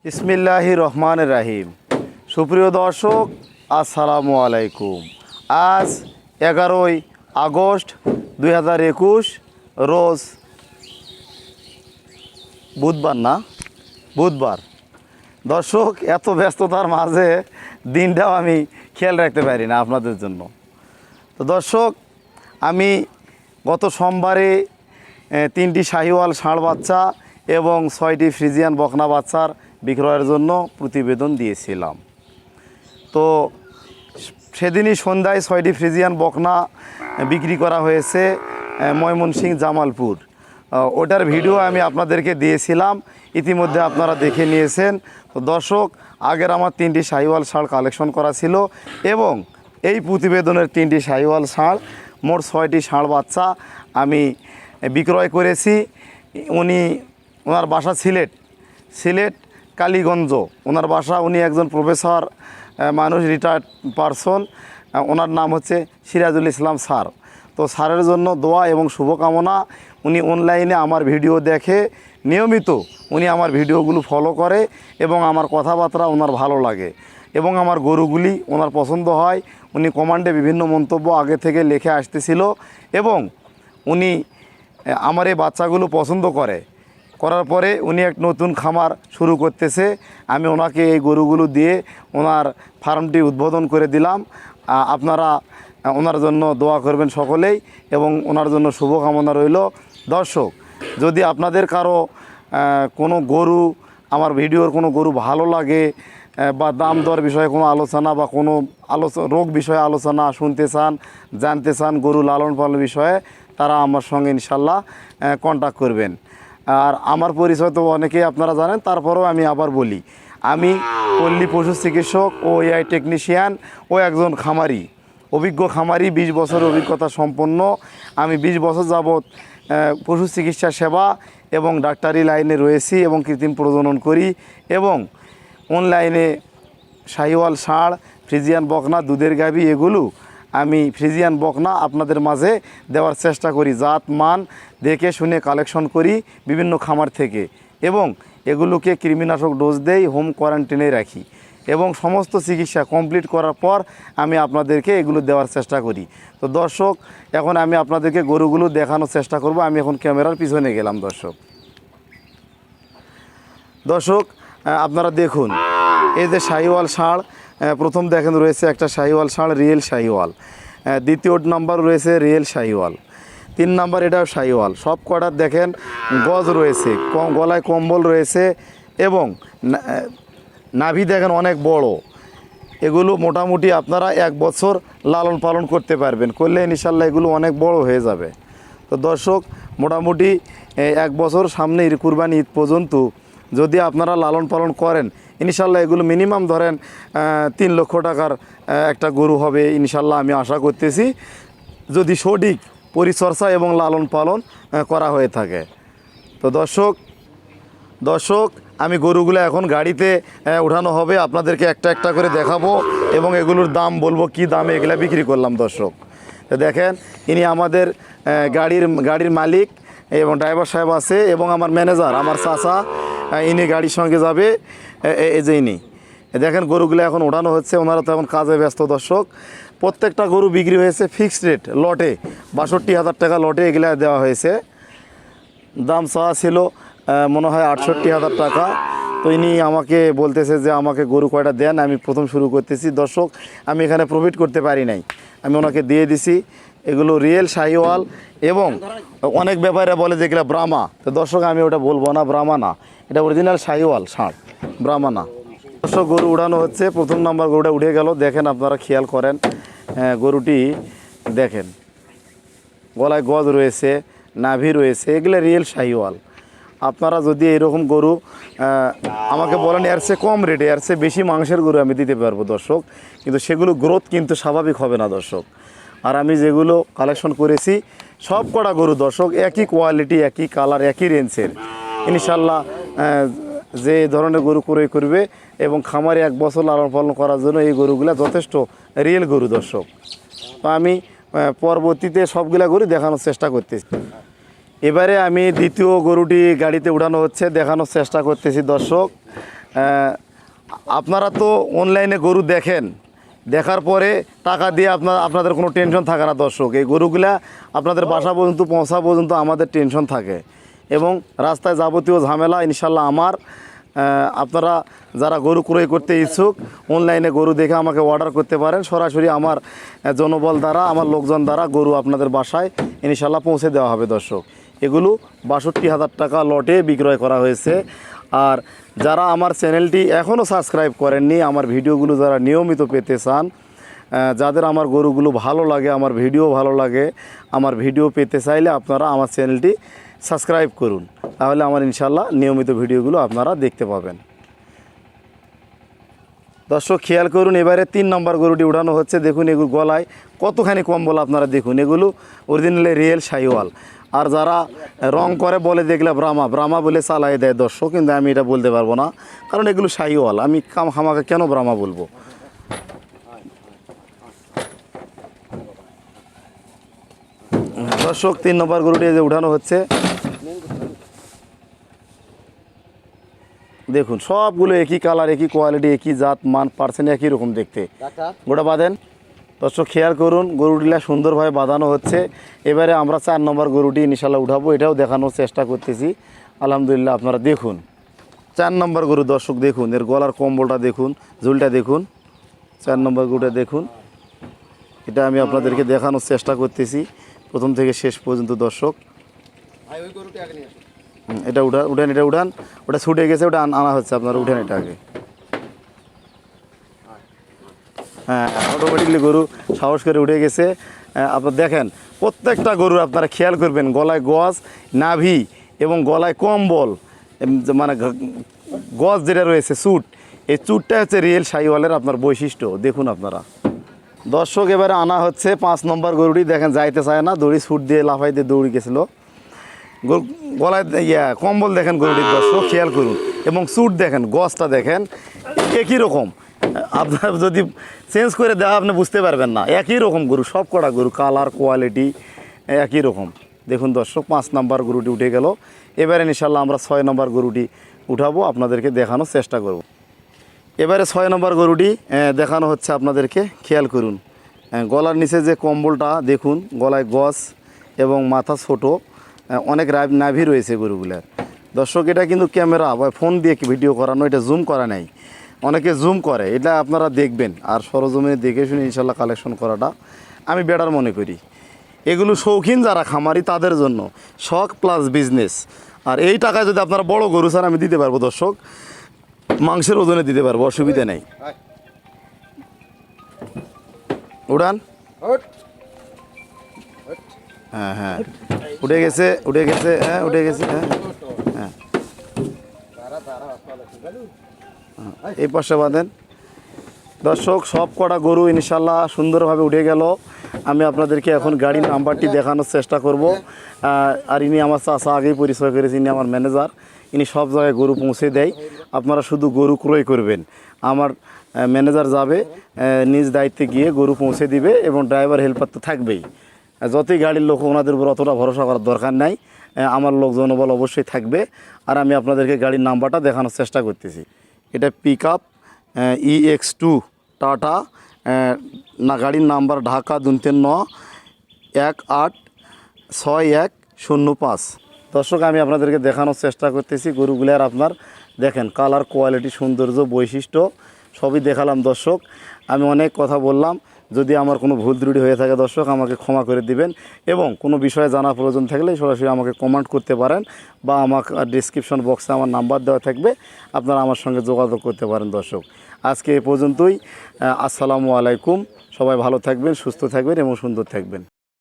বিসমিল্লাহির রহমানির রাহিম। সুপ্রিয় দর্শক, আসসালামু আলাইকুম। আজ 11ই আগস্ট 2021 রোজ বুধবার। দর্শক, এত ব্যস্ততার মাঝে দিনটাও আমি খেয়াল রাখতে পারি না আপনাদের জন্য। তো দর্শক, আমি গত সোমবারে 3টি শাহিওয়াল ষাঁড় বাচ্চা এবং 6টি ফ্রিজিয়ান বকনা বাচ্চার বিক্রয়ের জন্য প্রতিবেদন দিয়েছিলাম। তো সেদিনই সন্ধ্যায় 6টি ফ্রিজিয়ান বকনা বিক্রি করা হয়েছে ময়মনসিংহ জামালপুর। ওটার ভিডিও আমি আপনাদেরকে দিয়েছিলাম, ইতিমধ্যে আপনারা দেখে নিয়েছেন। তো দর্শক, আগের আমার 3টি শাহিওয়াল ষাঁড় কালেকশন করা ছিল এবং এই প্রতিবেদনের 3টি শাহিওয়াল ষাঁড়, মোট 6টি ষাঁড় বাচ্চা আমি বিক্রয় করেছি। ওনার বাসা সিলেট কালীগঞ্জ ওনার বাসা। উনি একজন প্রফেসর মানুষ, রিটায়ার্ড পারসন। ওনার নাম হচ্ছে সিরাজুল ইসলাম স্যার। তো স্যারের জন্য দোয়া এবং শুভকামনা। উনি অনলাইনে আমার ভিডিও দেখে নিয়মিত, উনি আমার ভিডিওগুলো ফলো করে এবং আমার কথাবার্তা ওনার ভালো লাগে এবং আমার গরুগুলি ওনার পছন্দ হয়। উনি কমান্ডে বিভিন্ন মন্তব্য আগে থেকে লিখে আসতেছিল এবং উনি আমার এই বাচ্চাগুলো পছন্দ করার পরে উনি এক নতুন খামার শুরু করতেছে। আমি ওনাকে এই গরুগুলো দিয়ে ওনার ফার্মটি উদ্বোধন করে দিলাম। আপনারা ওনার জন্য দোয়া করবেন সকলেই এবং ওনার জন্য শুভকামনা রইল। দর্শক, যদি আপনাদের কারো কোনো গরু, আমার ভিডিওর কোনো গরু ভালো লাগে বা দাম দর বিষয়ে কোনো আলোচনা বা কোনো রোগ বিষয়ে আলোচনা শুনতে চান, জানতে চান, গরু লালন পালন বিষয়ে, তারা আমার সঙ্গে ইনশাল্লাহ কন্ট্যাক্ট করবেন। আর আমার পরিচয় তো অনেকেই আপনারা জানেন, তারপরেও আমি আবার বলি, আমি পল্লী পশু চিকিৎসক ও এআই টেকনিশিয়ান ও একজন খামারি, অভিজ্ঞ খামারি, 20 বছরের অভিজ্ঞতা সম্পন্ন। আমি 20 বছর যাবৎ পশু চিকিৎসা সেবা এবং ডাক্তারি লাইনে রয়েছি এবং কৃত্রিম প্রজনন করি এবং অনলাইনে শাহিওয়াল ষাঁড়, ফ্রিজিয়ান বকনা, দুধের গাভী, এগুলো আমি ফ্রিজিয়ান বকনা আপনাদের মাঝে দেওয়ার চেষ্টা করি। জাত মান দেখে শুনে কালেকশন করি বিভিন্ন খামার থেকে এবং এগুলোকে কৃমিনাশক ডোজ দেই, হোম কোয়ারেন্টাইনে রাখি এবং সমস্ত চিকিৎসা কমপ্লিট করার পর আমি আপনাদেরকে এগুলো দেওয়ার চেষ্টা করি। তো দর্শক, এখন আমি আপনাদেরকে গরুগুলো দেখানোর চেষ্টা করব। আমি এখন ক্যামেরার পিছনে গেলাম। দর্শক, আপনারা দেখুন, এই যে শাহিওয়াল ষাঁড়, প্রথম দেখেন রয়েছে একটা শাহিওয়াল ষাঁড়, রিয়েল শাহিওয়াল। দ্বিতীয় নাম্বার রয়েছে রিয়েল শাহিওয়াল। 3 নাম্বার এটাও শাহিওয়াল। সব কটার দেখেন গজ রয়েছে, গলায় কম্বল রয়েছে এবং নাভি দেখেন অনেক বড়। এগুলো মোটামুটি আপনারা 1 বছর লালন পালন করতে পারবেন, করলে ইনশাল্লাহ এগুলো অনেক বড় হয়ে যাবে। তো দর্শক, মোটামুটি 1 বছর সামনে কুরবানি ঈদ পর্যন্ত যদি আপনারা লালন পালন করেন, ইনশাল্লাহ এগুলো মিনিমাম ধরেন 3 লক্ষ টাকার একটা গরু হবে ইনশাল্লাহ, আমি আশা করতেছি, যদি সঠিক পরিচর্যা এবং লালন পালন করা হয়ে থাকে। তো দর্শক, আমি গরুগুলো এখন গাড়িতে উঠানো হবে, আপনাদেরকে একটা একটা করে দেখাবো এবং এগুলোর দাম বলবো, কি দামে এগুলা বিক্রি করলাম। দর্শক, তো দেখেন, ইনি আমাদের গাড়ির মালিক এবং ড্রাইভার সাহেব আছে এবং আমার ম্যানেজার, আমার চাচা, ইনি গাড়ির সঙ্গে যাবে। এই যে ইনি দেখেন, গরুগুলো এখন ওঠানো হচ্ছে, ওনারা তো এখন কাজে ব্যস্ত। দর্শক, প্রত্যেকটা গরু বিক্রি হয়েছে ফিক্সড রেট, লটে 62,000 টাকা লটে এগুলা দেওয়া হয়েছে। দাম চাওয়া ছিল মনে হয় 68,000 টাকা। তো ইনি আমাকে বলতেছে যে আমাকে গরু কয়টা দেন, আমি প্রথম শুরু করতেছি। দর্শক, আমি এখানে প্রফিট করতে পারি নাই, আমি ওনাকে দিয়ে দিছি। এগুলো রিয়েল শাহিওয়াল এবং অনেক ব্যাপারে বলে যে এগুলো ব্রাহ্মা। তো দর্শক, আমি ওটা বলবো না, ব্রাহ্মা না, এটা অরিজিনাল শাহিওয়াল ষাঁড়, ব্রাহ্মা না। দর্শক, গরু উড়ানো হচ্ছে। প্রথম নাম্বার গরুটা উঠে গেল। দেখেন, আপনারা খেয়াল করেন, গরুটি দেখেন, গলায় গজ রয়েছে, নাভি রয়েছে, এগুলো রিয়েল শাহিওয়াল। আপনারা যদি এরকম গরু আমাকে বলেন, এর চেয়ে কম রেটে, এর চেয়ে বেশি মাংসের গরু আমি দিতে পারবো দর্শক, কিন্তু সেগুলো গ্রোথ কিন্তু স্বাভাবিক হবে না দর্শক। আর আমি যেগুলো কালেকশন করেছি সব কটা গরু দর্শক একই কোয়ালিটি, একই কালার, একই রেঞ্জের। ইনশাল্লাহ যে ধরনের গরু ক্রয় করবে এবং খামারে 1 বছর লালন পালন করার জন্য এই গরুগুলা যথেষ্ট রিয়েল গরু দর্শক। তো আমি পরবর্তীতে সবগুলা গরু দেখানোর চেষ্টা করতেছি। এবারে আমি দ্বিতীয় গরুটি গাড়িতে উঠানো হচ্ছে, দেখানোর চেষ্টা করতেছি দর্শক। আপনারা তো অনলাইনে গরু দেখেন, দেখার পরে টাকা দিয়ে আপনাদের কোনো টেনশন থাকে না দর্শক। এই গরুগুলা আপনাদের বাসা পর্যন্ত পৌঁছা পর্যন্ত আমাদের টেনশন থাকে, এবং রাস্তায় যাবতীয় ঝামেলা ইনশাল্লাহ আমার। আপনারা যারা গরু ক্রয় করতে ইচ্ছুক অনলাইনে গরু দেখে আমাকে অর্ডার করতে পারেন। সরাসরি আমার জনবল দ্বারা, আমার লোকজন দ্বারা গরু আপনাদের বাসায় ইনশাল্লাহ পৌঁছে দেওয়া হবে দর্শক। এগুলো 62,000 টাকা লটে বিক্রয় করা হয়েছে। আর যারা আমার চ্যানেলটি এখনও সাবস্ক্রাইব করেননি, আমার ভিডিওগুলো যারা নিয়মিত পেতে চান, যাদের আমার গরুগুলো ভালো লাগে, আমার ভিডিও ভালো লাগে, আমার ভিডিও পেতে চাইলে আপনারা আমার চ্যানেলটি সাবস্ক্রাইব করুন, তাহলে আমার ইনশাল্লাহ নিয়মিত ভিডিওগুলো আপনারা দেখতে পাবেন। দর্শক খেয়াল করুন, এবারে 3 নম্বর গরুটি উঠানো হচ্ছে। দেখুন এগুলো গলায় কতখানি কম্বল, আপনারা দেখুন। এগুলো অরিজিনালি রিয়েল শাহিওয়াল। আর যারা রং করে বলে দেখলে ব্রাহ্মা বলে চালাই দেয় দর্শক, কিন্তু আমি এটা বলতে পারবো না, কারণ এগুলো শাহিওয়াল। আমি খামাকে কেন ব্রাহ্মা বলবো। দর্শক 3 নম্বর গরুটি যে উঠানো হচ্ছে, দেখুন সবগুলো একই কালার, একই কোয়ালিটি, একই জাত মান, পার্সেন্ট একই রকম দেখতে। গোটা বাঁধেন দর্শক, খেয়াল করুন গরুটিলা সুন্দরভাবে বাঁধানো হচ্ছে। এবারে আমরা 4 নম্বর গরুটি ইনশাল্লাহ উঠাবো, এটাও দেখানোর চেষ্টা করতেছি। আলহামদুলিল্লাহ আপনারা দেখুন 4 নম্বর গরু। দর্শক দেখুন এর গলার কম্বলটা দেখুন, ঝুলটা দেখুন। 4 নম্বর গরুটা দেখুন, এটা আমি আপনাদেরকে দেখানোর চেষ্টা করতেছি প্রথম থেকে শেষ পর্যন্ত দর্শক। এটা উঠান, এটা উঠান, ওটা ছুটে গেছে, ওটা আনা হচ্ছে, আপনারা উঠেন এটা আগে। হ্যাঁ, অটোমেটিকলি গরু সাহস করে উঠে গেছে। আপনারা দেখেন প্রত্যেকটা গরু আপনারা খেয়াল করবেন, গলায় গজ, নাভি এবং গলায় কম্বল, মানে গজ যেটা রয়েছে চুট, এই চুটটা হচ্ছে রিয়েল শাহিওয়ালের আপনার বৈশিষ্ট্য। দেখুন আপনারা দর্শক, এবারে আনা হচ্ছে 5 নম্বর গরুটি। দেখেন যাইতে চায় না, দড়ি ছুট দিয়ে লাফাই দিয়ে দৌড়ি গেছিলো। গলায় কম্বল দেখেন গরুটির দর্শক, খেয়াল করুন, এবং চুট দেখেন, গজটা দেখেন একই রকম। আপনার যদি চেঞ্জ করে দেওয়া আপনি বুঝতে পারবেন না, একই রকম গরু, সব কটা গরু কালার কোয়ালিটি একই রকম। দেখুন দর্শক 5 নম্বর গরুটি উঠে গেল। এবারে ইনশাল্লাহ আমরা 6 নম্বর গরুটি উঠাবো, আপনাদেরকে দেখানোর চেষ্টা করব। এবারে 6 নম্বর গরুটি দেখানো হচ্ছে আপনাদেরকে। খেয়াল করুন গলার নিচে যে কম্বলটা দেখুন, গলায় গজ এবং মাথা ছোট, অনেক নাভি রয়েছে গরুগুলার দর্শক। এটা কিন্তু ক্যামেরা বা ফোন দিয়ে ভিডিও করানো, এটা জুম করা নাই, অনেকে জুম করে, এটা আপনারা দেখবেন। আর সরজমিনে দেখে শুনে ইনশাল্লাহ কালেকশন করাটা আমি বেটার মনে করি। এগুলো শৌখিন যারা খামারি তাদের জন্য, শখ প্লাস বিজনেস। আর এই টাকায় যদি আপনারা বড় গরু চান আমি দিতে পারবো দর্শক, মাংসের ওজনে দিতে পারবো, অসুবিধা নেই। উড়ান, হ্যাঁ হ্যাঁ উঠে গেছে, উঠে গেছে, হ্যাঁ উঠে গেছে, হ্যাঁ হ্যাঁ এই পাশে বাঁধেন দর্শক। সব কটা গরু ইনশাল্লাহ সুন্দরভাবে উঠে গেল। আমি আপনাদেরকে এখন গাড়ির নাম্বারটি দেখানোর চেষ্টা করব। আর ইনি আমার চাচা, আগেই পরিচয় করেছি, ইনি আমার ম্যানেজার। ইনি সব জায়গায় গরু পৌঁছে দেয়, আপনারা শুধু গরু ক্রয় করবেন। আমার ম্যানেজার যাবে নিজ দায়িত্বে গিয়ে গরু পৌঁছে দিবে, এবং ড্রাইভার হেল্পার তো থাকবেই। যতই গাড়ির লোক ওনাদের উপর অতটা ভরসা করার দরকার নাই, আমার লোক জনবল অবশ্যই থাকবে। আর আমি আপনাদেরকে গাড়ির নাম্বারটা দেখানোর চেষ্টা করতেছি। এটা পিক আপ EX2 টাটা, না গাড়ির নাম্বার ঢাকা 2391860105। দর্শক আমি আপনাদেরকে দেখানোর চেষ্টা করতেছি গরুগুলার। আপনার দেখেন কালার কোয়ালিটি, সৌন্দর্য, বৈশিষ্ট্য সবই দেখালাম দর্শক। আমি অনেক কথা বললাম, যদি আমার কোনো ভুল ত্রুটি হয়ে থাকে দর্শক আমাকে ক্ষমা করে দিবেন, এবং কোনো বিষয়ে জানার প্রয়োজন থাকলে সরাসরি আমাকে কমেন্ট করতে পারেন, বা আমাকে ডিসক্রিপশন বক্সে আমার নাম্বার দেওয়া থাকবে, আপনারা আমার সঙ্গে যোগাযোগ করতে পারেন দর্শক। আজকে এ পর্যন্তই। আসসালামু আলাইকুম। সবাই ভালো থাকবেন, সুস্থ থাকবেন এবং সুন্দর থাকবেন।